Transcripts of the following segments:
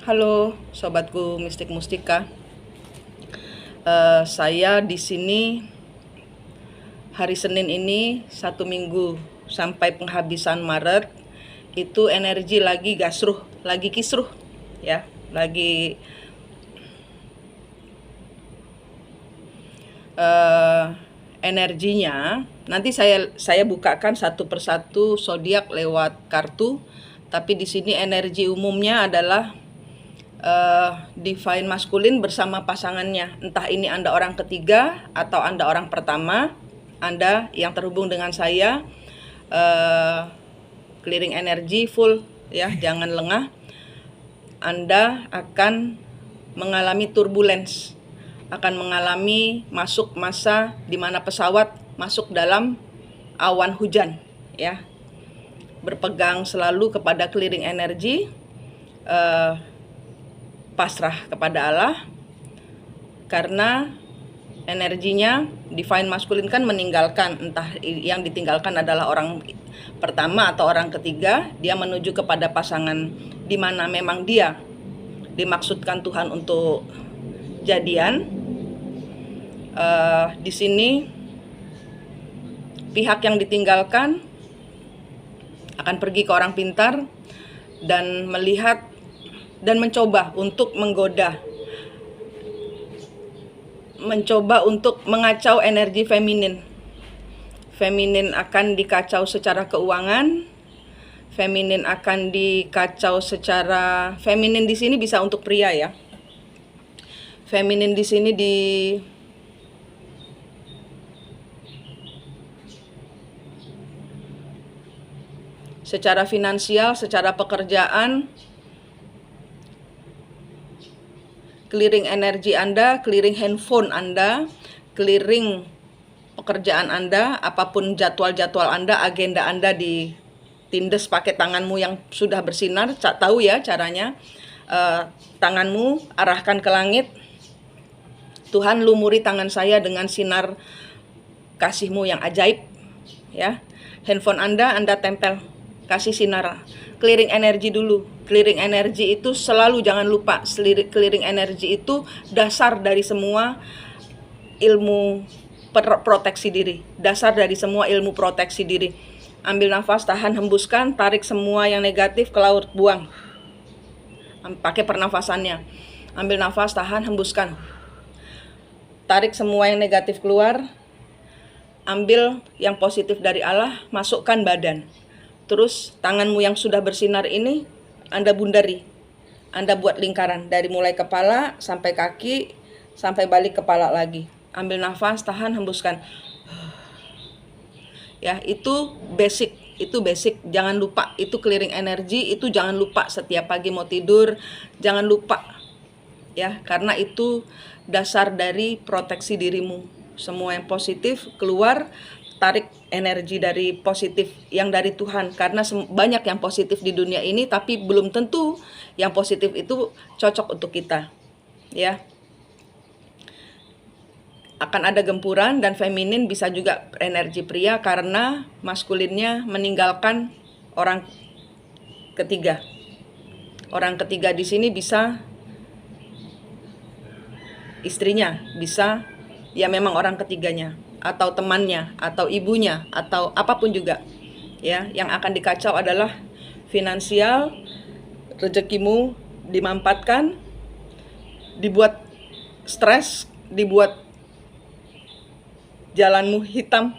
Halo, sobatku Mistik Mustika. Saya di sini hari Senin ini 1 minggu sampai penghabisan Maret itu energi lagi gasruh, lagi kisruh, ya, lagi energinya. Nanti saya bukakan satu persatu zodiak lewat kartu. Tapi di sini energi umumnya adalah divine maskulin bersama pasangannya. Entah ini Anda orang ketiga atau Anda orang pertama, Anda yang terhubung dengan saya, clearing energi full, ya, jangan lengah. Anda akan mengalami turbulence, akan mengalami masuk masa di mana pesawat masuk dalam awan hujan, ya. Berpegang selalu kepada clearing energi, pasrah kepada Allah, karena energinya divine maskulin kan meninggalkan, entah yang ditinggalkan adalah orang pertama atau orang ketiga, dia menuju kepada pasangan di mana memang dia dimaksudkan Tuhan untuk jadian. Di sini pihak yang ditinggalkan akan pergi ke orang pintar dan melihat dan mencoba untuk menggoda, mencoba untuk mengacau energi feminin. Feminin akan dikacau secara keuangan, feminin akan dikacau secara, feminin di sini bisa untuk pria, ya. Feminin di sini secara finansial, secara pekerjaan, clearing energi Anda, clearing handphone Anda, clearing pekerjaan Anda, apapun jadwal-jadwal Anda, agenda Anda ditindes pakai tanganmu yang sudah bersinar. Tahu ya caranya, tanganmu arahkan ke langit. Tuhan, lumuri tangan saya dengan sinar kasih-Mu yang ajaib, ya. Handphone Anda tempel, kasih sinar. Clearing energi dulu. Clearing energi itu selalu jangan lupa, clearing energi itu dasar dari semua ilmu proteksi diri. Dasar dari semua ilmu proteksi diri. Ambil nafas, tahan, hembuskan, tarik semua yang negatif ke laut, buang. Pakai pernafasannya. Ambil nafas, tahan, hembuskan. Tarik semua yang negatif keluar. Ambil yang positif dari Allah, masukkan badan. Terus tanganmu yang sudah bersinar ini Anda bundari. Anda buat lingkaran dari mulai kepala sampai kaki, sampai balik kepala lagi. Ambil nafas, tahan, hembuskan. Ya, itu basic. Jangan lupa, itu clearing energi, itu jangan lupa setiap pagi mau tidur, jangan lupa. Ya, karena itu dasar dari proteksi dirimu. Semua yang positif keluar, tarik energi dari positif yang dari Tuhan, karena banyak yang positif di dunia ini, tapi belum tentu yang positif itu cocok untuk kita, ya. Akan ada gempuran, dan feminin bisa juga energi pria karena maskulinnya meninggalkan orang ketiga. Orang ketiga di sini bisa istrinya, bisa ya memang orang ketiganya, atau temannya, atau ibunya, atau apapun juga, ya. Yang akan dikacau adalah finansial, rezekimu dimampatkan, dibuat stres, dibuat jalanmu hitam,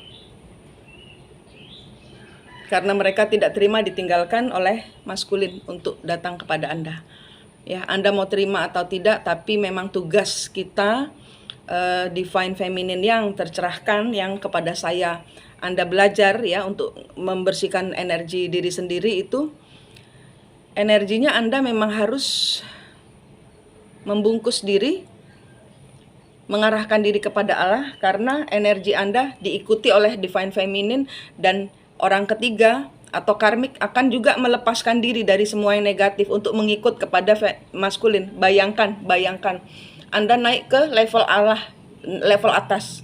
karena mereka tidak terima ditinggalkan oleh maskulin untuk datang kepada Anda. Ya, Anda mau terima atau tidak, tapi memang tugas kita, divine feminine yang tercerahkan, yang kepada saya Anda belajar, ya, untuk membersihkan energi diri sendiri. Itu energinya Anda memang harus membungkus diri, mengarahkan diri kepada Allah, karena energi Anda diikuti oleh divine feminine, dan orang ketiga atau karmik akan juga melepaskan diri dari semua yang negatif untuk mengikut kepada maskulin. Bayangkan Anda naik ke level Allah, level atas.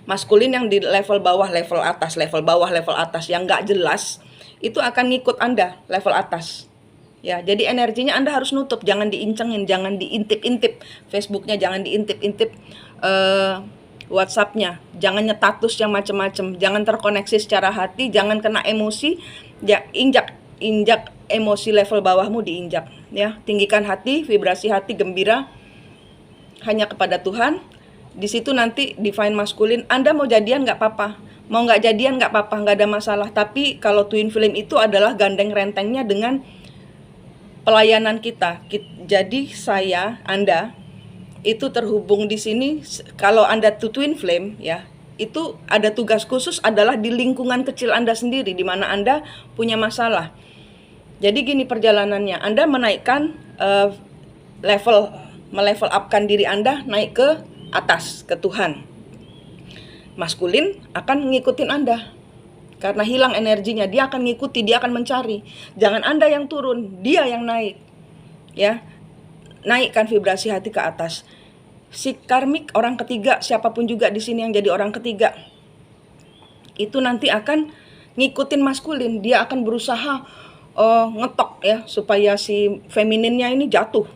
Maskulin yang di level bawah, level atas, level bawah, level atas, yang nggak jelas, itu akan ngikut Anda level atas. Ya, jadi energinya Anda harus nutup, jangan diincengin, jangan diintip-intip Facebooknya, jangan diintip-intip WhatsAppnya, jangan nyetatus yang macem-macem, jangan terkoneksi secara hati, jangan kena emosi, ya, injak emosi level bawahmu diinjak, ya. Tinggikan hati, vibrasi hati gembira hanya kepada Tuhan. Di situ nanti divine masculine, Anda mau jadian nggak apa-apa, mau nggak jadian nggak apa-apa, nggak ada masalah. Tapi kalau twin flame itu adalah gandeng rentengnya dengan pelayanan kita. Jadi Anda itu terhubung di sini. Kalau Anda twin flame, ya, itu ada tugas khusus adalah di lingkungan kecil Anda sendiri, di mana Anda punya masalah. Jadi gini perjalanannya, Anda menaikkan melevel upkan diri Anda naik ke atas, ke Tuhan. Maskulin akan ngikutin Anda. Karena hilang energinya, dia akan ngikuti, dia akan mencari. Jangan Anda yang turun, dia yang naik. Ya. Naikkan vibrasi hati ke atas. Si karmik, orang ketiga, siapapun juga di sini yang jadi orang ketiga, itu nanti akan ngikutin maskulin. Dia akan berusaha ngetok, ya, supaya si femininnya ini jatuh.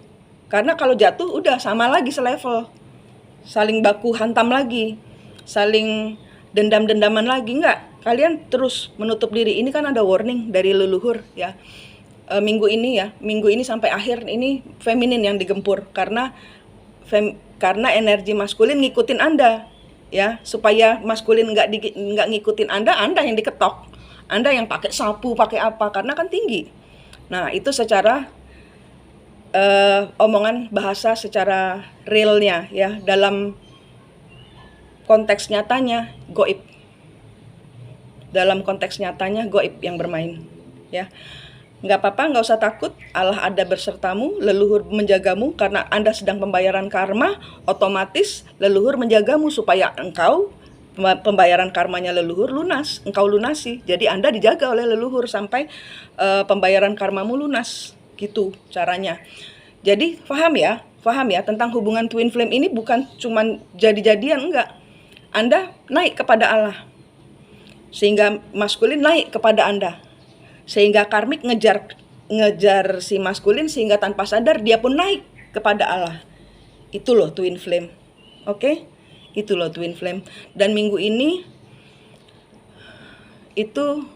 Karena kalau jatuh udah sama lagi selevel. Saling baku hantam lagi. Saling dendam-dendaman lagi. Enggak. Kalian terus menutup diri. Ini kan ada warning dari leluhur, ya. Minggu ini sampai akhir ini feminin yang digempur karena energi maskulin ngikutin Anda, ya, supaya maskulin nggak ngikutin Anda yang diketok, Anda yang pakai sapu, pakai apa, karena kan tinggi. Nah, itu secara omongan bahasa secara realnya, ya, dalam konteks nyatanya goib. Dalam konteks nyatanya goib yang bermain, ya. Nggak apa-apa, nggak usah takut, Allah ada bersertamu, leluhur menjagamu, karena Anda sedang pembayaran karma, otomatis leluhur menjagamu supaya engkau, pembayaran karmanya leluhur lunas, engkau lunasi. Jadi Anda dijaga oleh leluhur sampai pembayaran karmamu lunas, gitu caranya. Jadi paham ya tentang hubungan twin flame ini bukan cuman jadi-jadian, enggak. Anda naik kepada Allah, sehingga maskulin naik kepada Anda. Sehingga karmik ngejar si maskulin, sehingga tanpa sadar dia pun naik kepada Allah. Itu loh twin flame. Oke? Itu loh twin flame. Dan minggu ini itu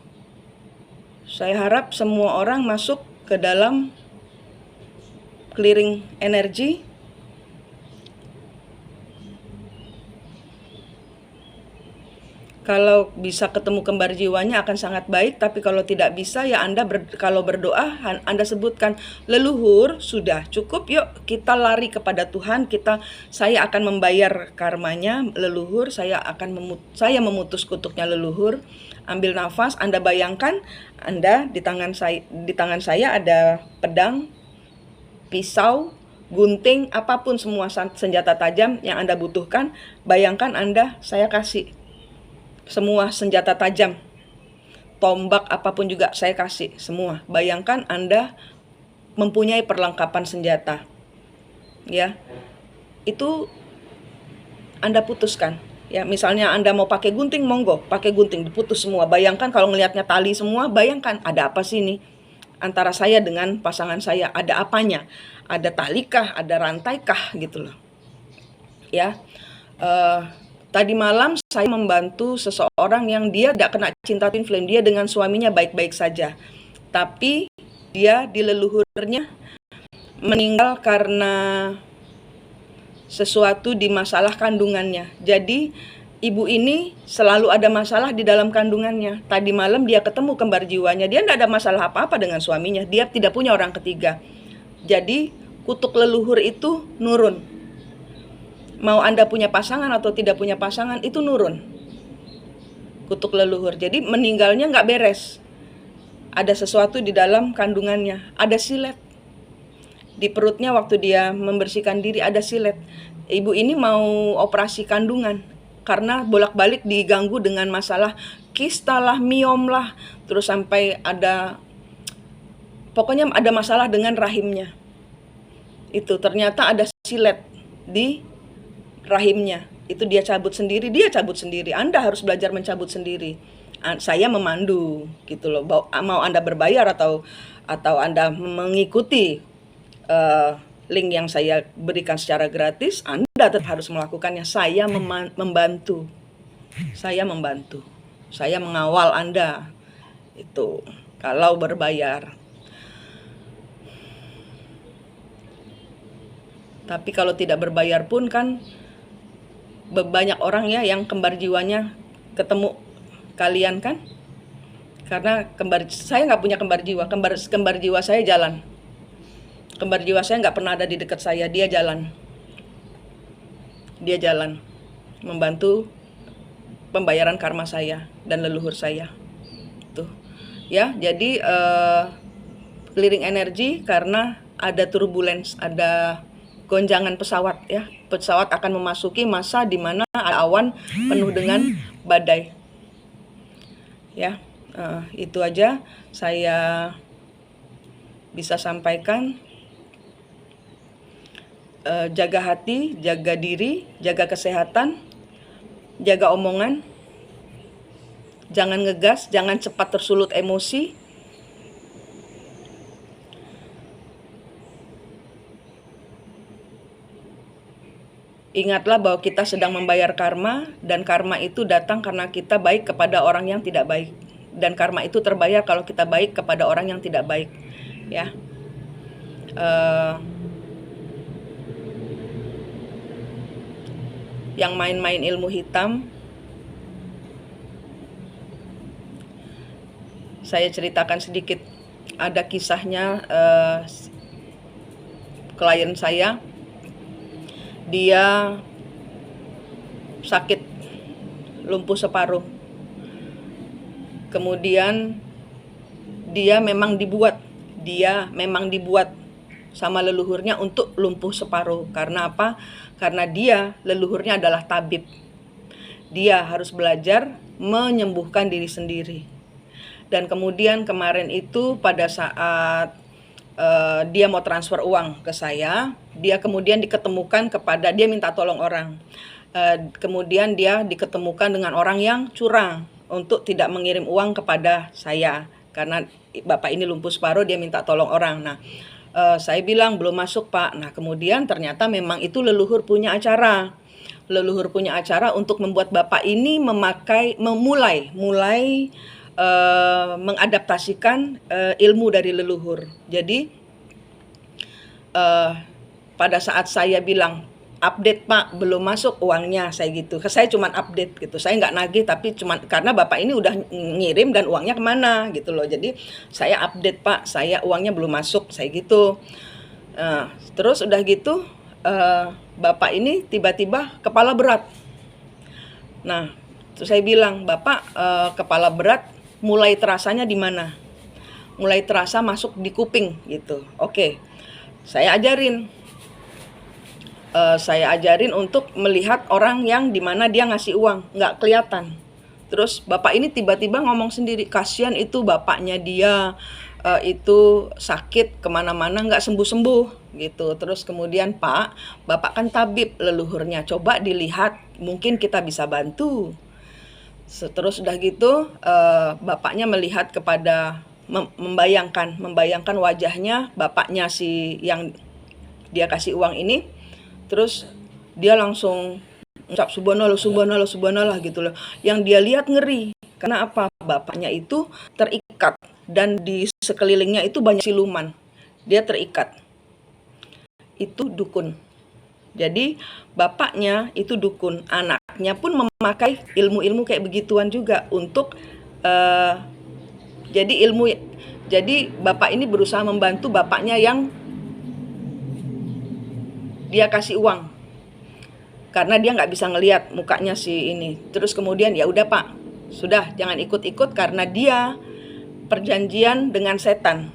saya harap semua orang masuk ke dalam clearing energi. Kalau bisa ketemu kembar jiwanya akan sangat baik, tapi kalau tidak bisa ya Anda kalau berdoa Anda sebutkan, leluhur sudah cukup, yuk kita lari kepada Tuhan, saya akan membayar karmanya leluhur, saya memutus kutuknya leluhur. Ambil nafas, Anda bayangkan Anda di tangan saya ada pedang, pisau, gunting, apapun semua senjata tajam yang Anda butuhkan. Bayangkan saya kasih semua senjata tajam, tombak apapun juga saya kasih semua. Bayangkan Anda mempunyai perlengkapan senjata, ya, itu Anda putuskan, ya. Misalnya Anda mau pakai gunting, monggo pakai gunting, diputus semua. Bayangkan kalau ngelihatnya tali semua, bayangkan ada apa sih ini antara saya dengan pasangan saya, ada apanya, ada talikah, ada rantaikah, gitu loh, ya. Tadi malam saya membantu seseorang yang dia tidak kena cinta twin flame, dia dengan suaminya baik-baik saja, tapi dia di leluhurnya meninggal karena sesuatu di masalah kandungannya. Jadi ibu ini selalu ada masalah di dalam kandungannya. Tadi malam dia ketemu kembar jiwanya, dia tidak ada masalah apa-apa dengan suaminya, dia tidak punya orang ketiga. Jadi kutuk leluhur itu nurun. Mau Anda punya pasangan atau tidak punya pasangan, itu nurun kutuk leluhur. Jadi meninggalnya nggak beres. Ada sesuatu di dalam kandungannya, ada silet di perutnya waktu dia membersihkan diri, ada silet. Ibu ini mau operasi kandungan karena bolak-balik diganggu dengan masalah kista lah, miom lah, terus sampai pokoknya ada masalah dengan rahimnya. Itu ternyata ada silet di rahimnya. Itu dia cabut sendiri. Anda harus belajar mencabut sendiri. saya memandu gitu loh. Mau Anda berbayar atau Anda mengikuti link yang saya berikan secara gratis, Anda tetap harus melakukannya. Saya membantu. Saya membantu. Saya mengawal Anda. Itu kalau berbayar. Tapi kalau tidak berbayar pun kan banyak orang ya yang kembar jiwanya ketemu kalian kan. Karena saya nggak punya kembar jiwa. Kembar jiwa saya jalan. Kembar jiwa saya nggak pernah ada di dekat saya. Dia jalan. Dia jalan membantu pembayaran karma saya dan leluhur saya. Tuh. Ya, jadi clearing energi karena ada turbulence, ada gonjangan pesawat ya. Pesawat akan memasuki masa di mana ada awan penuh dengan badai. Ya, itu aja saya bisa sampaikan. Jaga hati, jaga diri, jaga kesehatan, jaga omongan. Jangan ngegas, jangan cepat tersulut emosi. Ingatlah bahwa kita sedang membayar karma, dan karma itu datang karena kita baik kepada orang yang tidak baik. Dan karma itu terbayar kalau kita baik kepada orang yang tidak baik. Ya, yang main-main ilmu hitam, saya ceritakan sedikit. Ada kisahnya klien saya. Dia sakit lumpuh separuh. Kemudian dia memang dibuat sama leluhurnya untuk lumpuh separuh. Karena apa? Karena dia leluhurnya adalah tabib. Dia harus belajar menyembuhkan diri sendiri. Dan kemudian kemarin itu pada saat dia mau transfer uang ke saya, dia kemudian diketemukan dia minta tolong orang. Kemudian dia diketemukan dengan orang yang curang untuk tidak mengirim uang kepada saya. Karena bapak ini lumpuh separuh, dia minta tolong orang. Nah, saya bilang belum masuk Pak. Nah, kemudian ternyata memang itu leluhur punya acara. Leluhur punya acara untuk membuat bapak ini memulai mengadaptasikan ilmu dari leluhur. Jadi pada saat saya bilang update Pak, belum masuk uangnya, saya gitu. Saya cuma update gitu. Saya nggak nagih, tapi cuma karena bapak ini udah ngirim dan uangnya kemana gitu loh. Jadi saya update Pak, uangnya belum masuk, saya gitu. Terus udah gitu bapak ini tiba-tiba kepala berat. Nah, terus saya bilang, Bapak kepala berat mulai terasanya di mana? Mulai terasa masuk di kuping gitu. Oke, saya ajarin untuk melihat orang yang di mana dia ngasih uang, nggak kelihatan. Terus bapak ini tiba-tiba ngomong sendiri, kasihan itu bapaknya dia itu sakit kemana-mana nggak sembuh-sembuh gitu. Terus kemudian Pak, bapak kan tabib leluhurnya, coba dilihat, mungkin kita bisa bantu. Terus udah gitu bapaknya melihat kepada membayangkan wajahnya bapaknya si yang dia kasih uang ini. Terus dia langsung ucap subhanallah gitu loh. Yang dia lihat ngeri. Karena apa? Bapaknya itu terikat dan di sekelilingnya itu banyak siluman. Dia terikat. Itu dukun. Jadi bapaknya itu dukun, anaknya pun memakai ilmu-ilmu kayak begituan juga untuk jadi bapak ini berusaha membantu bapaknya yang dia kasih uang. Karena dia nggak bisa ngelihat mukanya si ini. Terus kemudian ya udah Pak, sudah jangan ikut-ikut karena dia perjanjian dengan setan.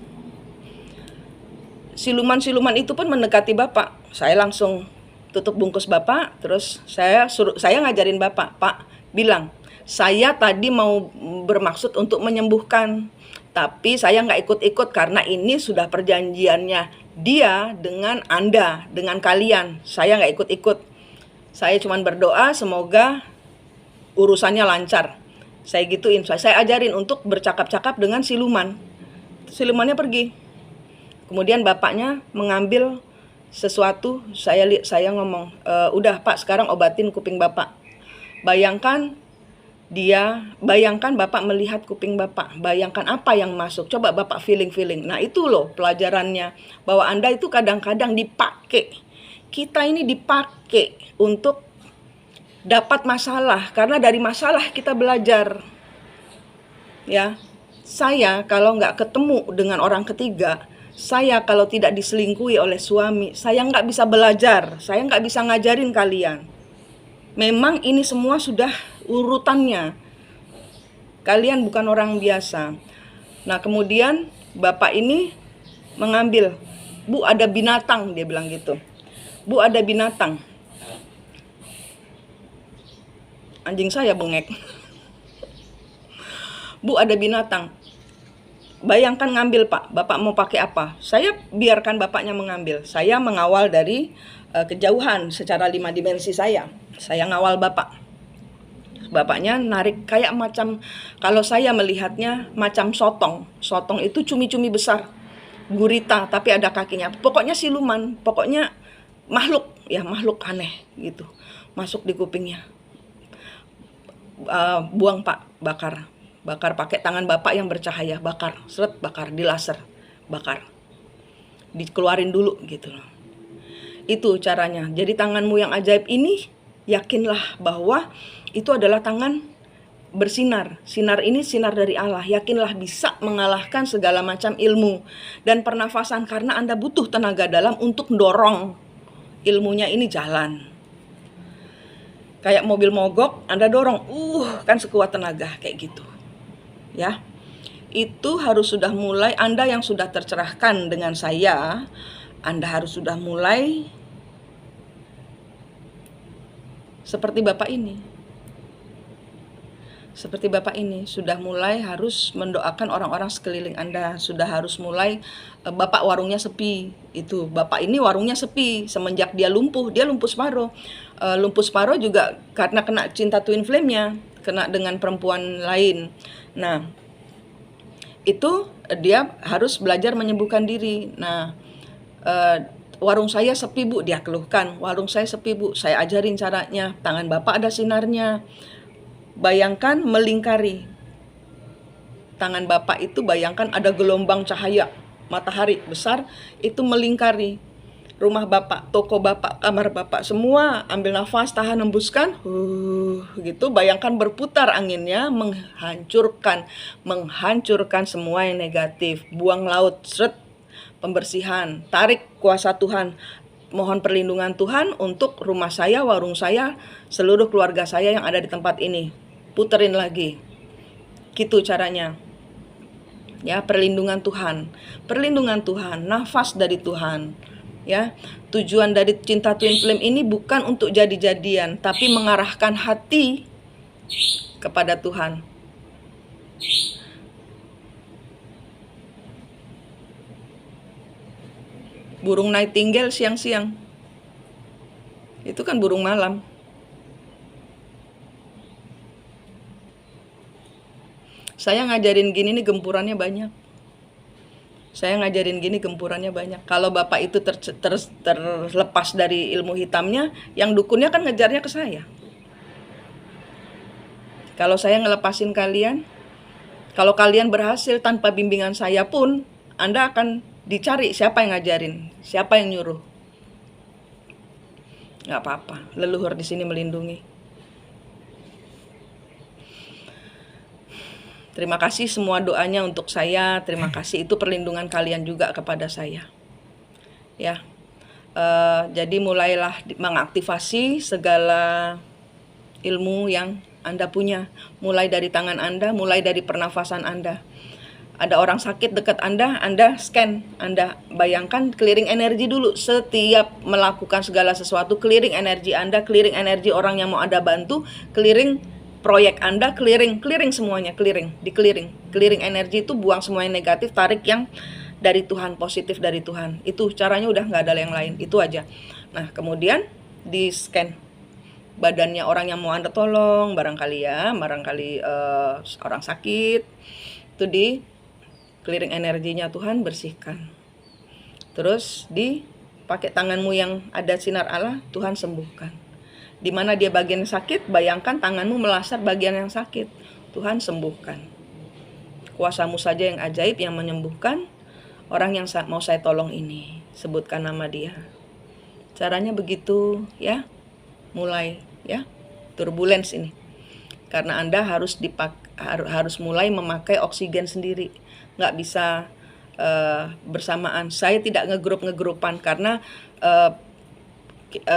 Siluman-siluman itu pun mendekati bapak. Saya langsung tutup bungkus bapak, terus saya ngajarin bapak, Pak, bilang, saya tadi mau bermaksud untuk menyembuhkan, tapi saya nggak ikut-ikut karena ini sudah perjanjiannya dia dengan Anda, dengan kalian. Saya nggak ikut-ikut. Saya cuma berdoa semoga urusannya lancar. Saya gituin, saya ajarin untuk bercakap-cakap dengan siluman. Silumannya pergi. Kemudian bapaknya mengambil sesuatu, saya ngomong, udah Pak, sekarang obatin kuping Bapak. Bayangkan Bapak melihat kuping Bapak, bayangkan apa yang masuk, coba Bapak feeling. Nah itu loh pelajarannya, bahwa Anda itu kadang-kadang dipakai, kita ini dipakai untuk dapat masalah, karena dari masalah kita belajar. Ya, saya kalau nggak ketemu dengan orang ketiga, saya kalau tidak diselingkuhi oleh suami, saya nggak bisa belajar, saya nggak bisa ngajarin kalian. Memang ini semua sudah urutannya. Kalian bukan orang biasa. Nah kemudian bapak ini mengambil, Bu ada binatang, dia bilang gitu. Bu ada binatang. Anjing saya bengek. Bu ada binatang. Bayangkan ngambil Pak, Bapak mau pakai apa? Saya biarkan bapaknya mengambil. Saya mengawal dari kejauhan secara 5 dimensi saya. Saya ngawal bapak. Bapaknya narik kayak macam, kalau saya melihatnya macam sotong. Sotong itu cumi-cumi besar, gurita tapi ada kakinya. Pokoknya siluman, pokoknya makhluk aneh gitu. Masuk di kupingnya. Buang Pak, bakar pakai tangan bapak yang bercahaya, bakar, bakar di laser, bakar, dikeluarin dulu gitu loh. Itu caranya. Jadi tanganmu yang ajaib ini, yakinlah bahwa itu adalah tangan bersinar. Sinar ini sinar dari Allah. Yakinlah bisa mengalahkan segala macam ilmu dan pernafasan, karena Anda butuh tenaga dalam untuk dorong ilmunya ini jalan. Kayak mobil mogok, Anda dorong, kan sekuat tenaga kayak gitu. Ya, itu harus sudah mulai. Anda yang sudah tercerahkan dengan saya, Anda harus sudah mulai seperti Bapak ini. Seperti Bapak ini, sudah mulai harus mendoakan orang-orang sekeliling Anda. Sudah harus mulai, Bapak warungnya sepi. Itu, Bapak ini warungnya sepi. Semenjak dia lumpuh separuh. Lumpuh separuh juga karena kena cinta twin flame-nya. Kena dengan perempuan lain. Nah, itu dia harus belajar menyembuhkan diri. Nah, warung saya sepi Bu, dia keluhkan. Warung saya sepi Bu, saya ajarin caranya. Tangan Bapak ada sinarnya. Bayangkan melingkari. Tangan Bapak itu bayangkan ada gelombang cahaya matahari besar, itu melingkari rumah Bapak, toko Bapak, kamar Bapak, semua. Ambil nafas, tahan, hembuskan, gitu. Bayangkan berputar anginnya, menghancurkan semua yang negatif. Buang laut, pembersihan, tarik kuasa Tuhan. Mohon perlindungan Tuhan untuk rumah saya, warung saya, seluruh keluarga saya yang ada di tempat ini. Puterin lagi. Gitu caranya. Ya, perlindungan Tuhan, nafas dari Tuhan. Ya, tujuan dari cinta twin flame ini bukan untuk jadi-jadian, tapi mengarahkan hati kepada Tuhan. Burung nightingale siang-siang, itu kan burung malam. Saya ngajarin gini nih gempurannya banyak. Kalau Bapak itu terlepas dari ilmu hitamnya, yang dukunnya kan ngejarnya ke saya. Kalau saya ngelepasin kalian, kalau kalian berhasil tanpa bimbingan saya pun, Anda akan dicari siapa yang ngajarin, siapa yang nyuruh. Nggak apa-apa, leluhur di sini melindungi. Terima kasih semua doanya untuk saya. Terima kasih, itu perlindungan kalian juga kepada saya. Ya, jadi mulailah mengaktifasi segala ilmu yang Anda punya. Mulai dari tangan Anda, mulai dari pernafasan Anda. Ada orang sakit dekat Anda scan. Anda bayangkan, clearing energi dulu. Setiap melakukan segala sesuatu, clearing energi Anda, clearing energi orang yang mau Anda bantu, clearing proyek Anda, clearing semuanya, clearing energi itu, buang semua yang negatif, tarik yang dari Tuhan, positif dari Tuhan. Itu caranya, udah nggak ada yang lain, itu aja. Nah kemudian di scan badannya orang yang mau Anda tolong, barangkali orang sakit, itu di clearing energinya Tuhan, bersihkan. Terus pakai tanganmu yang ada sinar Allah, Tuhan sembuhkan. Di mana dia bagian sakit, bayangkan tanganmu melasar bagian yang sakit, Tuhan sembuhkan. Kuasamu saja yang ajaib yang menyembuhkan orang yang mau saya tolong ini. Sebutkan nama dia. Caranya begitu ya. Mulai ya. Turbulence ini. Karena Anda harus mulai memakai oksigen sendiri. Nggak bisa bersamaan. Saya tidak ngegrupan karena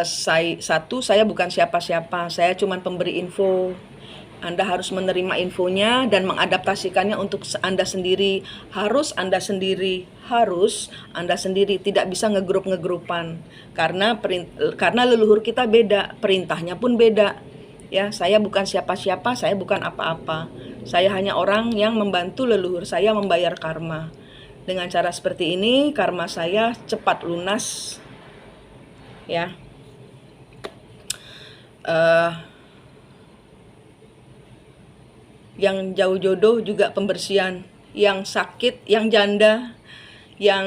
saya bukan siapa-siapa, saya cuma pemberi info. Anda harus menerima infonya dan mengadaptasikannya untuk Anda sendiri. Harus Anda sendiri, tidak bisa ngegrupan. Karena leluhur kita beda, perintahnya pun beda. Ya, saya bukan siapa-siapa, saya bukan apa-apa. Saya hanya orang yang membantu leluhur saya membayar karma. Dengan cara seperti ini, karma saya cepat lunas. Ya. Yang jauh jodoh juga pembersihan, yang sakit, yang janda, yang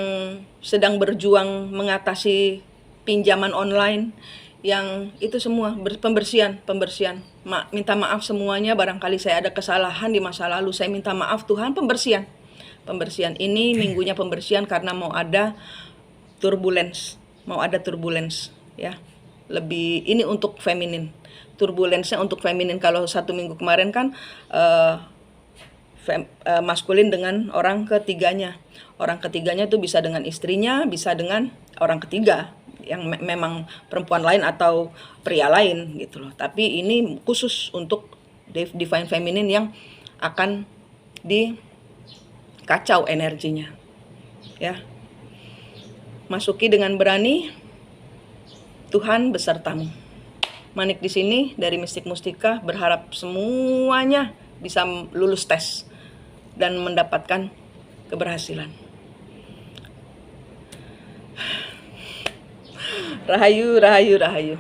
sedang berjuang mengatasi pinjaman online, yang itu semua pembersihan. Minta maaf semuanya, barangkali saya ada kesalahan di masa lalu, saya minta maaf Tuhan, pembersihan ini minggunya pembersihan karena mau ada turbulence ya. Lebih ini untuk feminin, turbulensnya untuk feminin. Kalau 1 minggu kemarin kan maskulin dengan orang ketiganya tuh bisa dengan istrinya, bisa dengan orang ketiga yang memang perempuan lain atau pria lain gitu loh. Tapi ini khusus untuk divine feminine yang akan dikacau energinya ya. Masuki dengan berani, Tuhan besertamu. Manik di sini dari Mistik Mustika berharap semuanya bisa lulus tes dan mendapatkan keberhasilan. Rahayu, rahayu, rahayu.